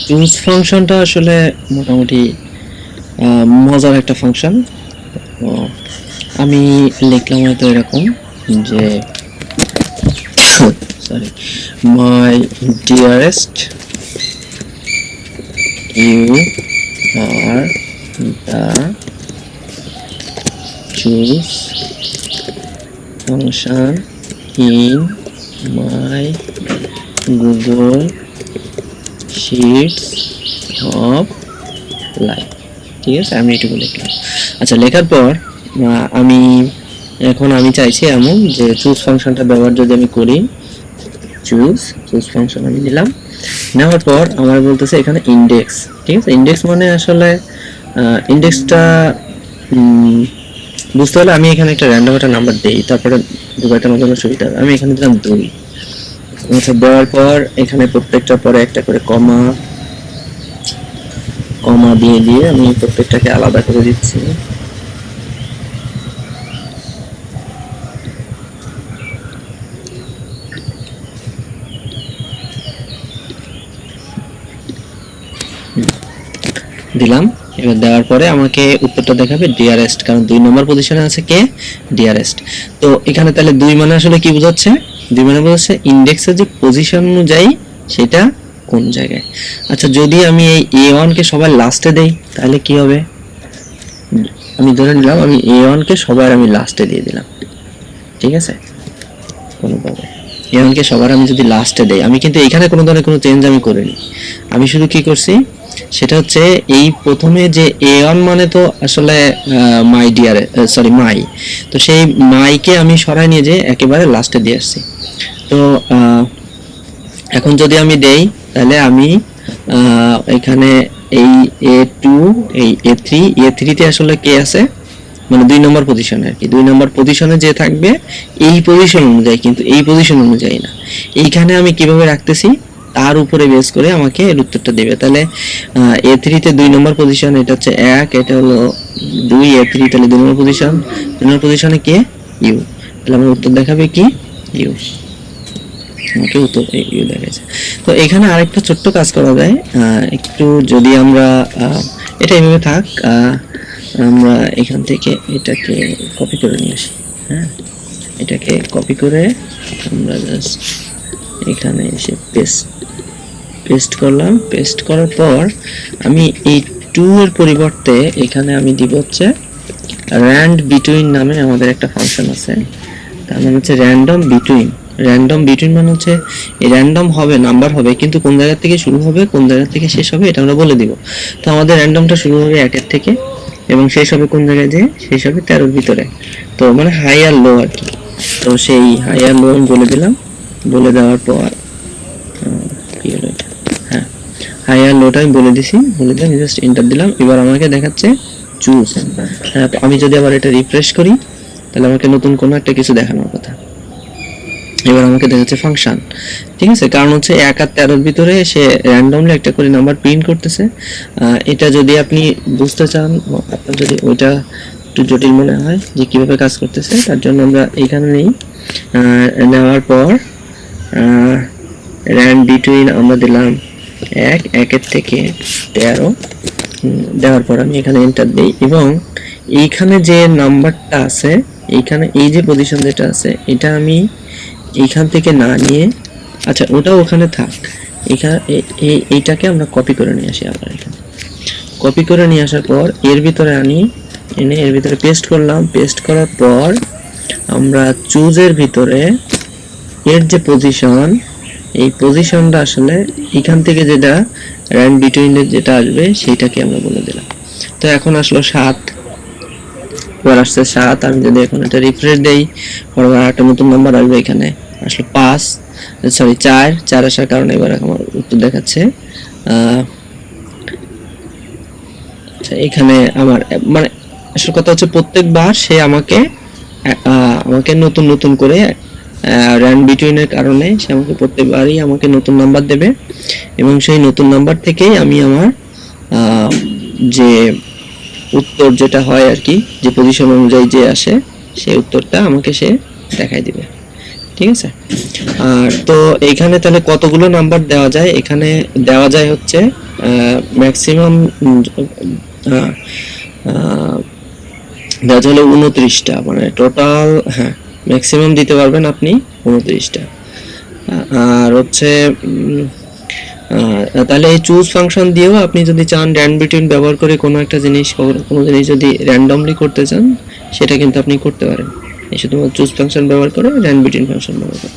Choose ফাংশনটা আসলে মোটামুটি মজার একটা ফাংশন। আমি লিখলাম হয়তো এরকম যে sorry, my dearest you are the choose function in my Google sheets of life. ঠিক আছে, আমি এটুকু লিখলাম। আচ্ছা, লেখার পর আমি চাইছি এমন যে চুজ ফাংশনটা ব্যবহার যদি আমি করি, চুজ ফাংশন আমি নিলাম। নেওয়ার পর আমার বলতেছে এখানে ইন্ডেক্স। ঠিক আছে, ইন্ডেক্স মানে আসলে ইন্ডেক্সটা বুঝতে হলে আমি এখানে একটা র্যান্ডম একটা নাম্বার দেই, তারপরে ঢুকানোর জন্য সুবিধা হবে। আমি এখানে দিলাম 2। আচ্ছা, দেওয়ার পর এখানে প্রত্যেকটা পরে একটা করে কমা দিয়ে আমি প্রত্যেকটাকে আলাদা করে দিচ্ছি। দিলাম। এবার দেওয়ার পরে আমাকে উত্তরটা দেখাবে ডিয়ারেস্ট, কারণ 2 নম্বর পজিশনে আছে কে, ডিয়ারেস্ট। তো এখানে তাহলে 2 মানে আসলে কি বোঝাচ্ছে? 2 মানে বোঝাচ্ছে ইন্ডেক্সের যে পজিশন অনুযায়ী সেটা কোন জায়গায়। আচ্ছা, যদি আমি এই A1 কে সবার লাস্টে দেই তাহলে কি হবে? আমি ধরে নিলাম আমি A1 কে সবার আমি লাস্টে দিয়ে দিলাম। ঠিক আছে, কোনোভাবে A1 কে সবার আমি যদি লাস্টে দেই, আমি কিন্তু এখানে কোনো ধরনের কোনো চেঞ্জ আমি করিনি। আমি শুধু কি করছি সেটা হচ্ছে এই প্রথমে যে A1 মানে তো আসলে মাই ডিয়ার মাই, তো সেই মাইকে আমি সরাই নিয়ে যে একেবারে লাস্টে দিয়ে আসছি। তো এখন যদি আমি দেই তাহলে আমি এখানে এই A2 এই A3 তে আসলে কে আছে, মানে 2 নম্বর পজিশনে আর কি। 2 নম্বর পজিশনে যে থাকবে এই পজিশন অনুযায়ী, কিন্তু এই পজিশন অনুযায়ী না। এইখানে আমি কিভাবে রাখতেছি তার উপরে বেস করে আমাকে এর উত্তরটা দেবে। তাহলে A3 তে 2 নম্বর পজিশন, এটা হচ্ছে 1, এটা হলো 2, A3 তাহলে 2 নম্বর পজিশন। 2 নম্বর পজিশনে কে, ইউ। তাহলে আমার উত্তর দেখাবে কি, ইউ। আমাকে উত্তর ইউ দেখাচ্ছে। তো এখানে আরেকটা ছোট্ট কাজ করা যায়, একটু যদি আমরা এটা এইভাবে থাক, আমরা এখান থেকে এটাকে কপি করে নিয়ে আসি। হ্যাঁ, এটাকে কপি করে আমরা জাস্ট এখানে এসে পেস্ট করলাম। পেস্ট করার পর আমি এই 2 এর পরিবর্তে এখানে আমি দিব হচ্ছে র্যান্ড বিটুইন নামে আমাদের একটা ফাংশন আছে, তার মানে হচ্ছে র্যান্ডম বিটুইন। র্যান্ডম বিটুইন মানে হচ্ছে এই র্যান্ডম হবে, নাম্বার হবে, কিন্তু কোন জায়গা থেকে শুরু হবে কোন জায়গা থেকে শেষ হবে এটা আমরা বলে দিব। তো আমাদের র্যান্ডমটা শুরু হবে 1 এর থেকে এবং শেষ হবে কোন জায়গায়, যে শেষ হবে 13 এর ভিতরে। তো মানে হাই আর লো আর কি। তো সেই হাই আর লো বলে দিলাম। বলে দেওয়ার পর কি হলো এটা, হ্যাঁ, হাই আর লোটা আমি বলে দিছি, বলে দিলাম, জাস্ট এন্টার দিলাম। এবার আমাকে দেখাচ্ছে চুজ। হ্যাঁ, আমি যদি আবার এটা রিফ্রেশ করি তাহলে আমাকে নতুন কোনো একটা কিছু দেখানোর কথা। এবার আমাকে দেখাচ্ছে ফাংশন। ঠিক আছে, কারণ হচ্ছে 1 আর 13 এর ভিতরে সে র্যান্ডমলি একটা করে নাম্বার প্রিন্ট করতেছে। এটা যদি আপনি বুঝতে চান, আপনার যদি ওইটা একটু জটিল মনে হয় যে কিভাবে কাজ করতেছে, তার জন্য আমরা এখানে নেই। নেওয়ার পর র্যান্ড বিটুইন আমরা দিলাম 1 এর থেকে 13। দেওয়ার পর আমি এখানে এন্টার দিই এবং এইখানে যে নাম্বারটা আছে, এইখানে এই যে পজিশন যেটা আছে এটা আমি এইখান থেকে না নিয়ে, আচ্ছা ওটাও ওখানে থাক, এখানে এইটাকে আমরা কপি করে নিয়ে আসি। আবার এখানে কপি করে নিয়ে আসার পর এর ভিতরে আনি, এনে এর ভিতরে পেস্ট করলাম। পেস্ট করার পর আমরা চুজের ভিতরে এর যে পজিশন, এই পজিশনটা আসলে এখান থেকে যেটা র্যান্ড বিটুইন যেটা আসবে সেইটাকে আমরা বলে দিলাম। তো এখন আসলো 7, এবার আসছে 7। আমি যদি এখন এটা রিফ্রেশ দেই, পরবার একটা নতুন নাম্বার আসবে, এখানে আসলে 4 আসার কারণে এবার আমার উত্তর দেখাচ্ছে। আচ্ছা, এখানে আমার মানে আসল কথা হচ্ছে প্রত্যেকবার সে আমাকে নতুন নতুন করে র্যান্ড বিটুইনের কারণে সে আমাকে প্রত্যেকবারই আমাকে নতুন নাম্বার দেবে এবং সেই নতুন নাম্বার থেকেই আমি আমার যে উত্তর যেটা হয় আর কি, যে পজিশন অনুযায়ী যে আসে সেই উত্তরটা আমাকে সে দেখাই দিবে। ঠিক আছে, আর তো এইখানে তাহলে কতগুলো নাম্বার দেওয়া যায়, এখানে দেওয়া যায় হচ্ছে ম্যাক্সিমাম দেখা হলো 29টা, মানে টোটাল, হ্যাঁ ম্যাক্সিমাম দিতে পারবেন আপনি 29টা। আর হচ্ছে তাহলে এই চুজ ফাংশন দিয়েও আপনি যদি চান র্যান্ড বিটুইন ব্যবহার করে কোনো একটা জিনিস, কোনো জিনিস যদি র্যান্ডমলি করতে চান সেটা কিন্তু আপনি করতে পারেন, এই শুধুমাত্র চুজ ফাংশন ব্যবহার করে র্যান্ড বিটুইন ফাংশন ব্যবহার করে।